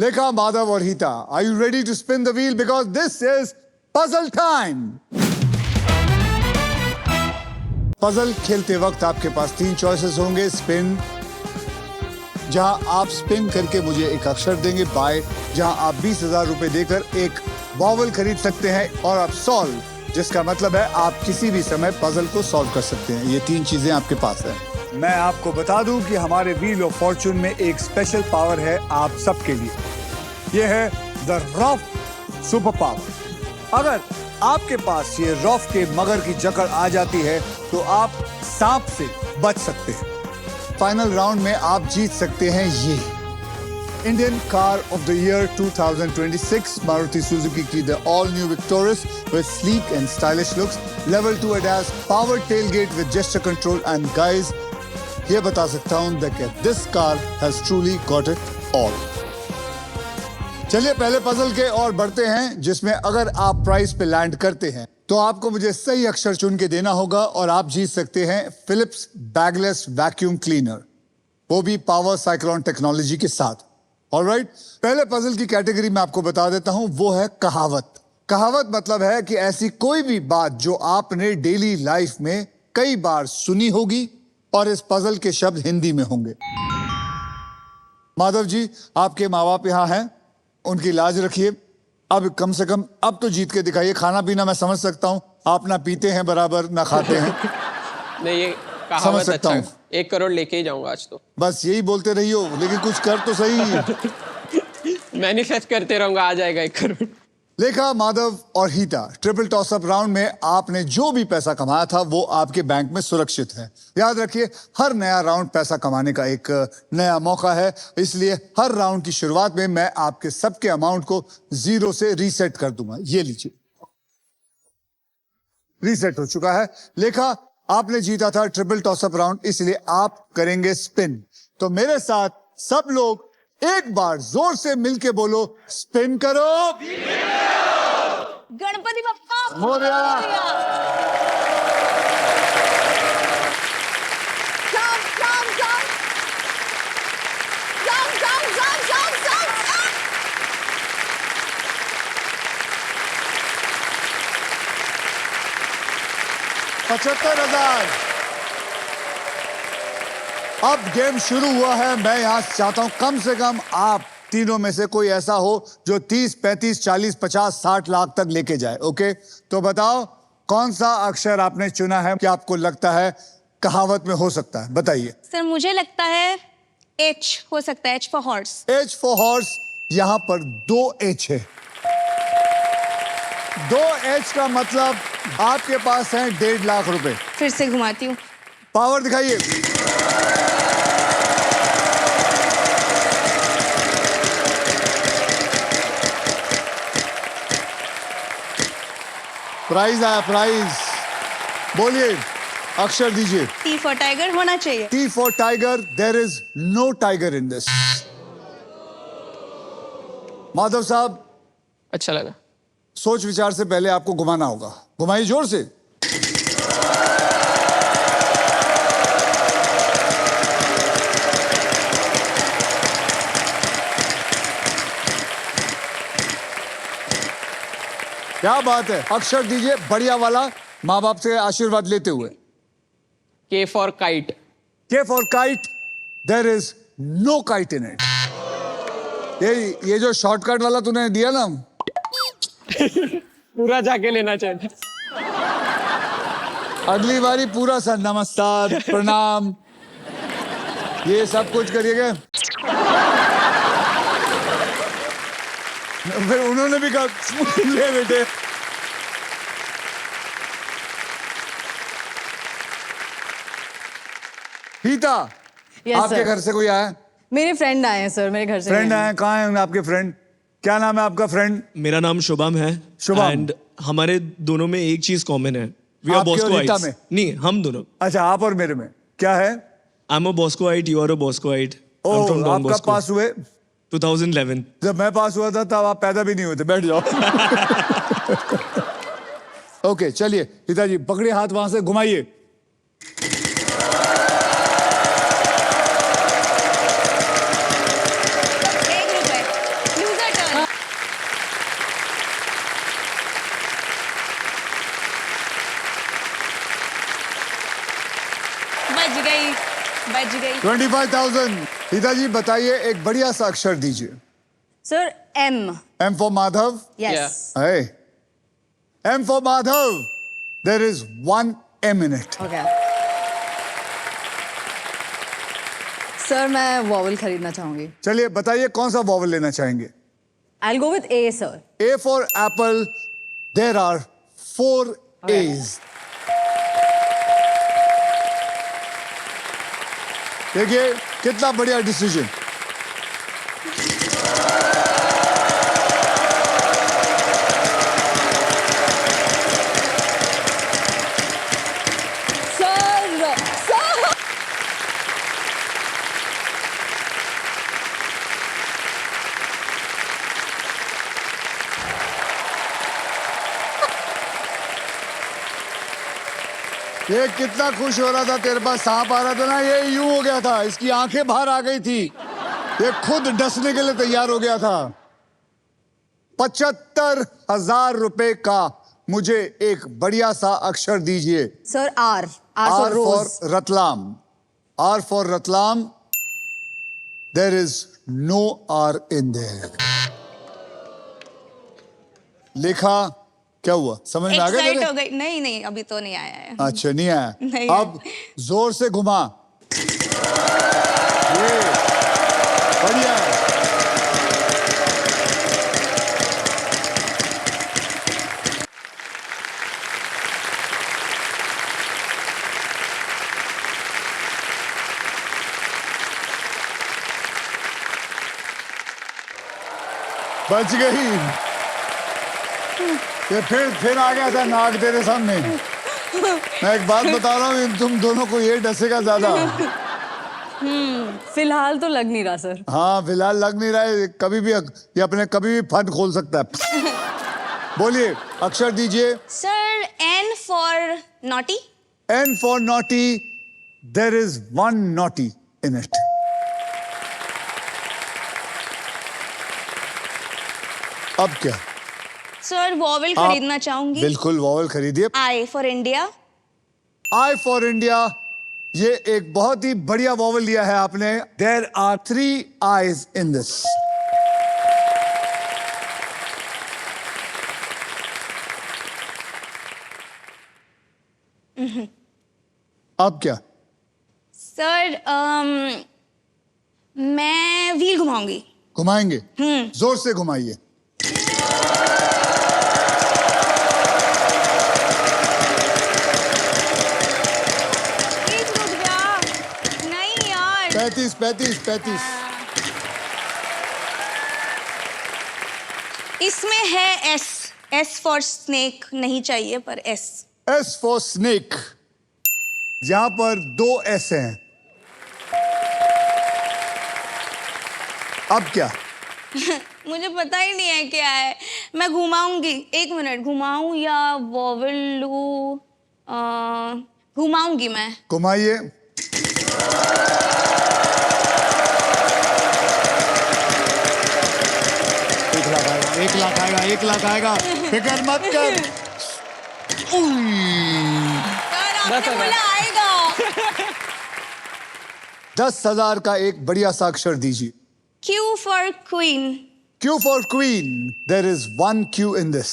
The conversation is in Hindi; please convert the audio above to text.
Lekha, Madhav और Hita, are you ready to spin the wheel? Because this is puzzle time. Puzzle खेलते वक्त आपके पास 3 चॉइसेस होंगे. स्पिन, जहां आप स्पिन करके मुझे एक अक्षर देंगे. बाय, जहां आप 20,000 रुपए देकर एक वॉवल खरीद सकते हैं. और आप सॉल्व, जिसका मतलब है आप किसी भी समय पजल को सॉल्व कर सकते हैं. ये 3 चीजें आपके पास हैं. मैं आपको बता दूं कि हमारे व्हील ऑफ फॉर्चून में एक स्पेशल पावर है आप सबके लिए. ये है द रॉफ सुपर पावर. अगर आपके पास ये रॉफ के मगर की जकड़ आ जाती है तो आप सांप से बच सकते हैं. फाइनल राउंड में आप जीत सकते हैं ये Indian car of the year 2026 Maruti Suzuki की the all new Victoris with sleek and stylish looks, level 2 ADAS, power tailgate with gesture control. And guys, ये बता सकता हूं that this car has truly got it all. चलिए पहले पजल के और बढ़ते हैं, जिसमें अगर आप प्राइस पे लैंड करते हैं तो आपको मुझे सही अक्षर चुन के देना होगा और आप जीत सकते हैं फिलिप्स बैगलेस वैक्यूम क्लीनर, वो भी पावर साइक्लोन टेक्नोलॉजी के साथ. ऑलराइट, पहले पजल की कैटेगरी में आपको बता देता हूं, वो है कहावत. कहावत मतलब है कि ऐसी कोई भी बात जो आपने डेली लाइफ में कई बार सुनी होगी और इस पजल के शब्द हिंदी में होंगे. माधव जी, आपके माँ बाप यहाँ हैं, उनकी लाज रखिए. अब कम से कम अब तो जीत के दिखाइए. खाना पीना मैं समझ सकता हूँ, आप ना पीते हैं बराबर ना खाते हैं. नहीं, ये समझ सकता हूँ. 1 करोड़ लेके ही जाऊंगा आज तो. बस यही बोलते रहियो, लेकिन कुछ कर तो सही. मैनिफेस्ट करते रहूंगा, आ जाएगा 1 करोड़. लेखा, माधव और हीटा, ट्रिपल टॉस अप राउंड में आपने जो भी पैसा कमाया था वो आपके बैंक में सुरक्षित है. याद रखिए, हर नया राउंड पैसा कमाने का एक नया मौका है. इसलिए हर राउंड की शुरुआत में मैं आपके सबके अमाउंट को 0 से रीसेट कर दूंगा. ये लीजिए, रीसेट हो चुका है. लेखा, आपने जीता था ट्रिपल टॉस अप राउंड, इसलिए आप करेंगे स्पिन. तो मेरे साथ सब लोग एक बार जोर से मिलके बोलो, स्पिन करो. Ganpati Bappa Morya. Jump jump jump jump jump jump jump jump. 75,000. अब गेम शुरू हुआ है. मैं यहां चाहता हूं कम से कम आप तीनों में से कोई ऐसा हो जो 30, 35, 40, 50, 60 लाख तक लेके जाए. ओके, तो बताओ कौन सा अक्षर आपने चुना है कि आपको लगता है कहावत में हो सकता है. बताइए. सर, मुझे लगता है H हो सकता है. H for horse. H for horse. यहां पर 2 H है. 2 H का मतलब आपके पास है 1.5 लाख रुपए. फिर से घुमाती हूँ. पावर दिखाइए. प्राइज आया, प्राइज. बोलिए, अक्षर दीजिए. T फॉर टाइगर होना चाहिए. T for tiger. There is no tiger in this. Madhav साहब, अच्छा लगा. सोच विचार से पहले आपको घुमाना होगा. घुमाइए जोर से. क्या बात है. अक्षर दीजिए बढ़िया वाला, माँ बाप से आशीर्वाद लेते हुए. K for kite. K for kite. There is no kite in it. ये जो शॉर्टकट वाला तूने दिया ना, पूरा जाके लेना चाहिए. अगली बारी पूरा सर नमस्कार प्रणाम ये सब कुछ करिएगा. फिर उन्होंने भी कहा ले बेटे. हीता, आपके घर से कोई आया? मेरे फ्रेंड आए हैं सर, मेरे घर से. फ्रेंड आए? कहाँ हैं आपके फ्रेंड? क्या नाम है आपका फ्रेंड? मेरा नाम शुभम है. शुभम. एंड हमारे दोनों में एक चीज कॉमन है. वी आर आपके और रीता बॉस्कोइट्स. में? नहीं, हम दोनों. अच्छा, आप और मेरे में क्या है? I am a Boscoite, you are a Boscoite. Oh, आप कब पास हुए? 2011. जब मैं पास हुआ था तब आप पैदा भी नहीं हुए थे. बैठ जाओ. ओके, चलिए पिताजी पकड़िए हाथ, वहां से घुमाइए. बच गई 25,000। रीता जी बताइए एक बढ़िया सा अक्षर दीजिए। Sir M. M for Madhav। Yes. Hey. M for Madhav. There is one M in it. Okay. Sir मैं वॉवल खरीदना चाहूंगी। चलिए बताइए कौन सा वॉवल लेना चाहेंगे। I'll go with A, sir. A for apple. There are 4 A's. देखिए कितना बढ़िया डिसीजन। Sir. ये कितना खुश हो रहा था, तेरे पास सांप आ रहा था ना, ये यूं हो गया था, इसकी आंखें बाहर आ गई थी, ये खुद डसने के लिए तैयार हो गया था। 75,000 रुपए का मुझे एक बढ़िया सा अक्षर दीजिए। Sir R. R for R rose. for Ratlam. R for Ratlam. There is no R in there. लिखा क्या हुआ, समझ में आ गया एक्साइट तेरे? हो गई। नहीं अभी तो नहीं आया है। अच्छा नहीं आया। नहीं अब जोर से घुमा। ये बढ़िया है। बच गई। ये फिर आ गया था नाक तेरे सामने। मैं एक बात बता रहा हूँ, तुम दोनों को ये डसेगा ज्यादा। फिलहाल तो लग नहीं रहा सर। हाँ फिलहाल लग नहीं रहा है, कभी भी ये अपने कभी भी फन खोल सकता है। बोलिए अक्षर दीजिए। Sir N for naughty. N for naughty. There is one naughty in it. अब क्या? सर वॉवल खरीदना चाहूंगी। बिल्कुल वॉवल खरीदिए। I for India. I for India. ये एक बहुत ही बढ़िया वॉवल लिया है आपने। There are 3 I's in this. अब क्या? सर मैं व्हील घुमाऊंगी। घुमाएंगे? जोर से घुमाइए। प्लीज रुक जा। नहीं यार। 35। इसमें है S for snake नहीं चाहिए पर S। S for snake. जहां पर 2 S हैं। अब क्या? मुझे पता ही नहीं है क्या है। मैं घुमाऊंगी। 1 मिनट, घुमाऊं या वॉवल लूं? घुमाऊंगी मैं। घुमाइए। एक लाख आएगा। फिक्र मत कर। सर आपने बोला आएगा। 10,000 का एक बढ़िया सा अक्षर दीजिए। Q for queen. Q for queen. There is one Q in this.